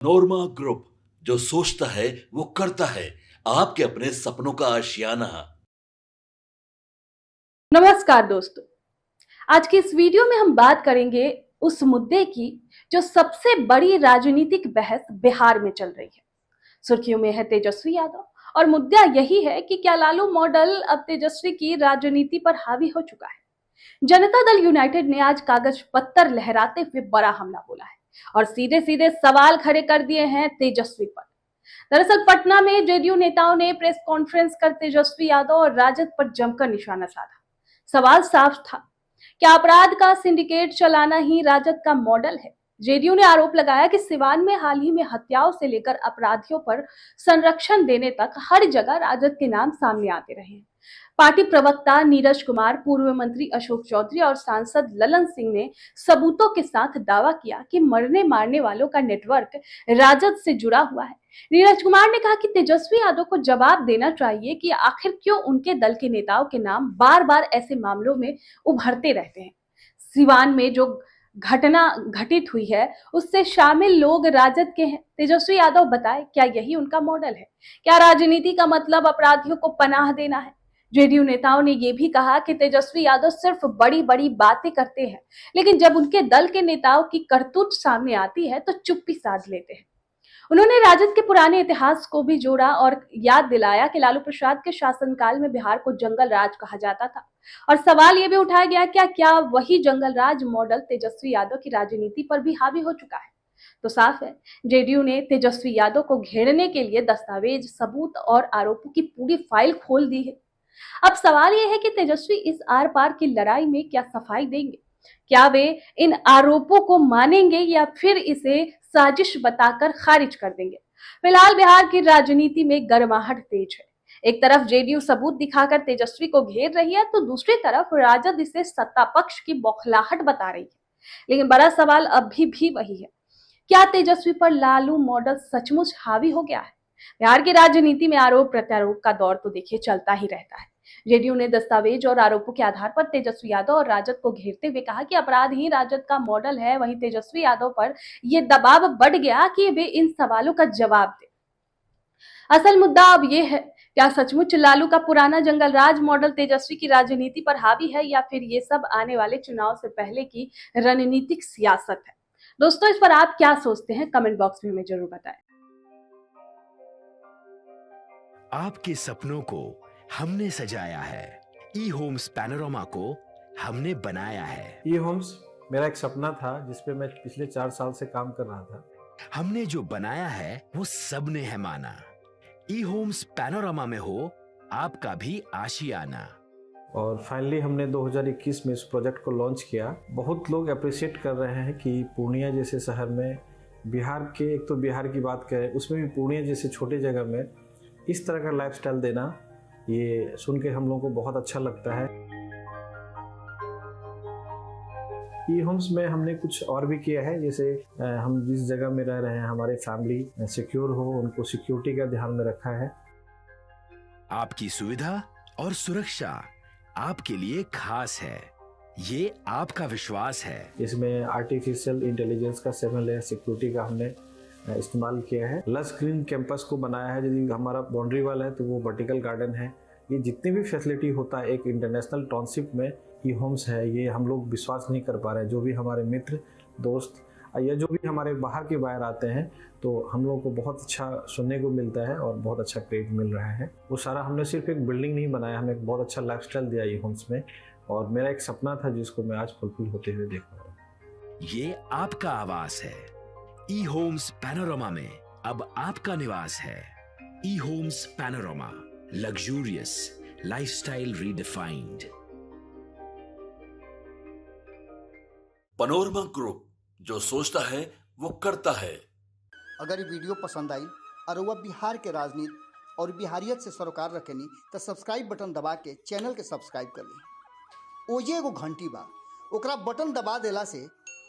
नोरमा group, जो सोचता है वो करता है। आपके अपने सपनों का आशियाना। नमस्कार दोस्तों। आज की इस वीडियो में हम बात करेंगे उस मुद्दे की जो सबसे बड़ी राजनीतिक बहस बिहार में चल रही है। सुर्खियों में है तेजस्वी यादव और मुद्दा यही है कि क्या लालू मॉडल अब तेजस्वी की राजनीति पर हावी हो चुका है। जनता दल यूनाइटेड ने आज कागज पत्थर लहराते हुए बड़ा हमला बोला है और सीधे सीधे सवाल खड़े कर दिए हैं तेजस्वी पर। दरअसल पटना में जेडीयू नेताओं ने प्रेस कॉन्फ्रेंस कर तेजस्वी यादव और राजद पर जमकर निशाना साधा। सवाल साफ था, क्या अपराध का सिंडिकेट चलाना ही राजद का मॉडल है। जेडीयू ने आरोप लगाया कि सिवान में हाल ही में हत्याओं से लेकर अपराधियों पर संरक्षण देने तक हर जगह राजद के नाम सामने आते रहे हैं। पार्टी प्रवक्ता नीरज कुमार, पूर्व मंत्री अशोक चौधरी और सांसद ललन सिंह ने सबूतों के साथ दावा किया कि मरने मारने वालों का नेटवर्क राजद से जुड़ा हुआ है। नीरज कुमार ने कहा कि तेजस्वी यादव को जवाब देना चाहिए कि आखिर क्यों उनके दल के नेताओं के नाम बार बार ऐसे मामलों में उभरते रहते हैं। सिवान में जो घटना घटित हुई है उससे शामिल लोग राजद के हैं। तेजस्वी यादव बताए, क्या यही उनका मॉडल है? क्या राजनीति का मतलब अपराधियों को पनाह देना है? जेडीयू नेताओं ने यह भी कहा कि तेजस्वी यादव सिर्फ बड़ी बड़ी बातें करते हैं, लेकिन जब उनके दल के नेताओं की करतूत सामने आती है तो चुप्पी साध लेते हैं। उन्होंने राजद के पुराने इतिहास को भी जोड़ा और याद दिलाया कि लालू प्रसाद के शासनकाल में बिहार को जंगल राज कहा जाता था। और सवाल यह भी उठाया गया, क्या वही जंगल राज मॉडल तेजस्वी यादव की राजनीति पर भी हावी हो चुका है? तो साफ है, जेडीयू ने तेजस्वी यादव को घेरने के लिए दस्तावेज, सबूत और आरोपों की पूरी फाइल खोल दी है। अब सवाल यह है कि तेजस्वी इस आर पार की लड़ाई में क्या सफाई देंगे? क्या वे इन आरोपों को मानेंगे या फिर इसे साजिश बताकर खारिज कर देंगे? फिलहाल बिहार की राजनीति में गर्माहट तेज है। एक तरफ जेडीयू सबूत दिखाकर तेजस्वी को घेर रही है तो दूसरी तरफ राजद इसे सत्ता पक्ष की बौखलाहट बता रही है। लेकिन बड़ा सवाल अभी भी वही है, क्या तेजस्वी पर लालू मॉडल सचमुच हावी हो गया है? बिहार की राजनीति में आरोप प्रत्यारोप का दौर तो देखिए चलता ही रहता है। जेडीयू ने दस्तावेज और आरोपों के आधार पर तेजस्वी यादव और राजद को घेरते हुए कहा कि अपराध ही राजद का मॉडल है। वहीं तेजस्वी यादव पर यह दबाव बढ़ गया कि वे इन सवालों का जवाब दें। असल मुद्दा अब यह है, क्या सचमुच लालू का पुराना जंगल राज मॉडल तेजस्वी की राजनीति पर हावी है या फिर ये सब आने वाले चुनाव से पहले की रणनीतिक सियासत है? दोस्तों, इस पर आप क्या सोचते हैं? कमेंट बॉक्स में हमें जरूर बताएं। आपके सपनों को हमने सजाया है, ई होम्स पैनोरमा को हमने बनाया है। ई होम्स मेरा एक सपना था जिस पे मैं पिछले 4 साल से काम कर रहा था। हमने जो बनाया है वो सबने है माना। ई होम्स पैनोरमा में हो आपका भी आशियाना। और फाइनली हमने 2021 में इस प्रोजेक्ट को लॉन्च किया। बहुत लोग अप्रिशिएट कर रहे हैं कि पूर्णिया जैसे शहर में, बिहार के, एक तो बिहार की बात करें उसमें भी पूर्णिया जैसे छोटे जगह में इस तरह का लाइफस्टाइल देना, ये सुन के हम लोगों को बहुत अच्छा लगता है। ई होम्स में हमने कुछ और भी किया है, जैसे हम जिस जगह में रह रहे हैं हमारे फैमिली सिक्योर हो, उनको सिक्योरिटी का ध्यान में रखा है। आपकी सुविधा और सुरक्षा आपके लिए खास है, ये आपका विश्वास है। इसमें आर्टिफिशियल इंटेलिजेंस का 7 लेयर सिक्योरिटी का हमने इस्तेमाल किया है। लस ग्रीन कैंपस को बनाया है। यदि हमारा बाउंड्री वाल है तो वो वर्टिकल गार्डन है। ये जितनी भी फैसिलिटी होता है एक इंटरनेशनल टाउनशिप में, ई होम्स है, ये हम लोग विश्वास नहीं कर पा रहे हैं। जो भी हमारे मित्र, दोस्त या जो भी हमारे बाहर के बाहर आते हैं तो हम लोगों को बहुत अच्छा सुनने को मिलता है और बहुत अच्छा क्रेडिट मिल रहा है। वो सारा हमने सिर्फ एक बिल्डिंग नहीं बनाया, हमें एक बहुत अच्छा लाइफस्टाइल दिया ई होम्स में, और मेरा एक सपना था जिसको मैं आज फुलफिल होते हुए देख रहा हूँ। ये आपका आवास है। ई होम्स पैनोरमा में अब आपका निवास है। E Homes Panorama, luxurious lifestyle redefined. Panorama group, जो सोचता है वो करता है। अगर ये वीडियो पसंद आई और वह बिहार के राजनीति और बिहारियत से सरोकार रखेनी तो सब्सक्राइब बटन दबा के चैनल के सब्सक्राइब कर ली। ओजे एगो घंटी बा, ओकरा बटन दबा देला से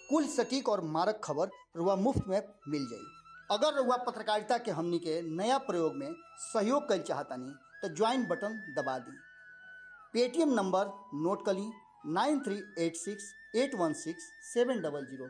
कुल सटीक और मारक खबर रुआ मुफ्त में मिल जाई। अगर रुआ पत्रकारिता के हमनी के नया प्रयोग में सहयोग कर चाहतानी तो ज्वाइन बटन दबा दी। पेटीएम नंबर नोट कर ली 9386816700।